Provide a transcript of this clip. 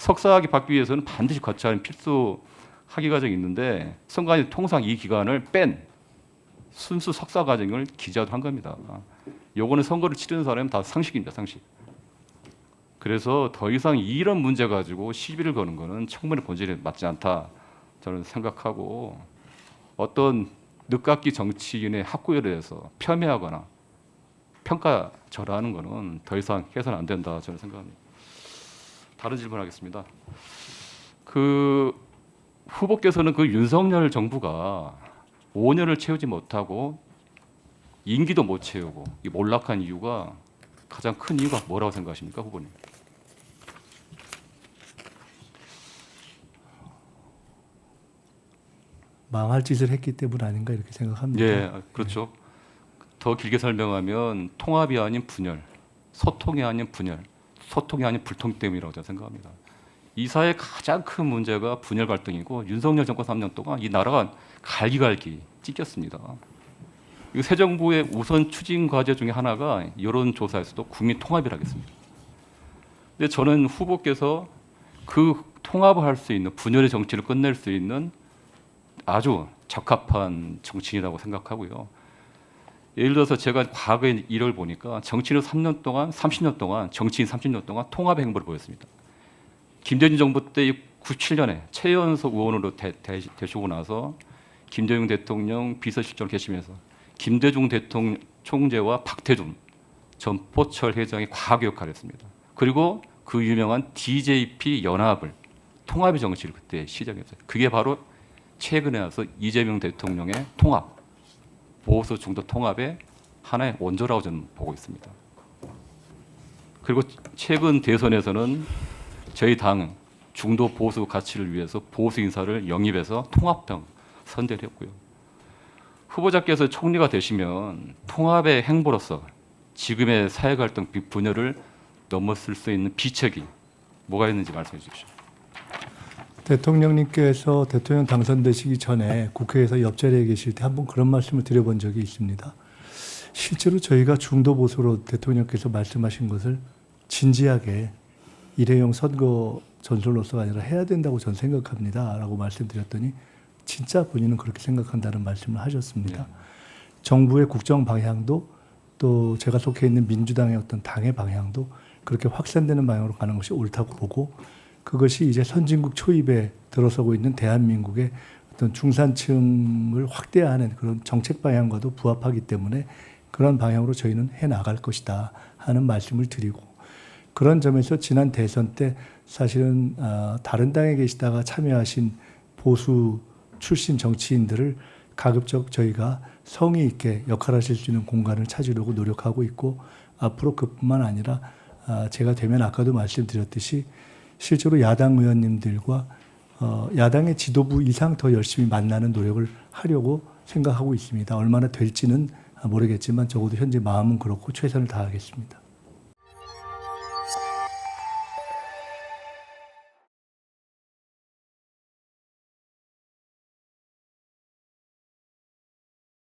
석사학위 받기 위해서는 반드시 거쳐야 하는 필수 학위 과정이 있는데 선관위 통상 이 기간을 뺀 순수 석사 과정을 기재한 겁니다. 요거는 선거를 치르는 사람은 다 상식입니다. 상식. 그래서 더 이상 이런 문제 가지고 시비를 거는 거는 청문회 본질에 맞지 않다 저는 생각하고, 어떤 늦깎이 정치인의 학구에 대해서 폄훼하거나 평가절하하는 거는 더 이상 해서는 안 된다 저는 생각합니다. 다른 질문하겠습니다. 그 후보께서는 그 윤석열 정부가 5년을 채우지 못하고 임기도 못 채우고 이 몰락한 이유가, 가장 큰 이유가 뭐라고 생각하십니까, 후보님? 망할 짓을 했기 때문 아닌가 이렇게 생각합니다. 예, 그렇죠. 더 길게 설명하면 통합이 아닌 분열, 소통이 아닌 분열, 소통이 아닌 불통 때문이라고 저는 생각합니다. 이 사회의 가장 큰 문제가 분열 갈등이고, 윤석열 정권 3년 동안 이 나라가 갈기갈기 찢겼습니다. 새 정부의 우선 추진 과제 중에 하나가 여론조사에서도 국민 통합이라 하겠습니다. 근데 저는 후보께서 그 통합을 할 수 있는, 분열의 정치를 끝낼 수 있는 아주 적합한 정치인이라고 생각하고요. 예를 들어서 제가 과거의 일을 보니까 정치인은 3년 동안, 30년 동안, 정치인 30년 동안 통합의 행보를 보였습니다. 김대중 정부 때 97년에 최연소 의원으로 되시고 나서 김대중 대통령 비서실장을 계시면서 김대중 대통령 총재와 박태준 전 포철 회장이 과거 역할을 했습니다. 그리고 그 유명한 DJP 연합을, 통합의 정치를 그때 시작했어요. 그게 바로 최근에 와서 이재명 대통령의 통합, 보수 중도 통합의 하나의 원조라고 저는 보고 있습니다. 그리고 최근 대선에서는 저희 당 중도 보수 가치를 위해서 보수 인사를 영입해서 통합당 선대를 했고요. 후보자께서 총리가 되시면 통합의 행보로서 지금의 사회 갈등 분열을 넘어설 수 있는 비책이 뭐가 있는지 말씀해 주십시오. 대통령님께서 대통령 당선되시기 전에 국회에서 옆자리에 계실 때 한번 그런 말씀을 드려본 적이 있습니다. 실제로 저희가 중도 보수로 대통령께서 말씀하신 것을 진지하게 일회용 선거 전술로서가 아니라 해야 된다고 저는 생각합니다 라고 말씀드렸더니 진짜 본인은 그렇게 생각한다는 말씀을 하셨습니다. 정부의 국정 방향도 또 제가 속해 있는 민주당의 어떤 당의 방향도 그렇게 확산되는 방향으로 가는 것이 옳다고 보고, 그것이 이제 선진국 초입에 들어서고 있는 대한민국의 어떤 중산층을 확대하는 그런 정책 방향과도 부합하기 때문에 그런 방향으로 저희는 해 나갈 것이다 하는 말씀을 드리고, 그런 점에서 지난 대선 때 사실은 다른 당에 계시다가 참여하신 보수 출신 정치인들을 가급적 저희가 성의 있게 역할하실 수 있는 공간을 찾으려고 노력하고 있고, 앞으로 그뿐만 아니라 제가 되면 아까도 말씀드렸듯이 실제로 야당 의원님들과 야당의 지도부 이상 더 열심히 만나는 노력을 하려고 생각하고 있습니다. 얼마나 될지는 모르겠지만 적어도 현재 마음은 그렇고 최선을 다하겠습니다.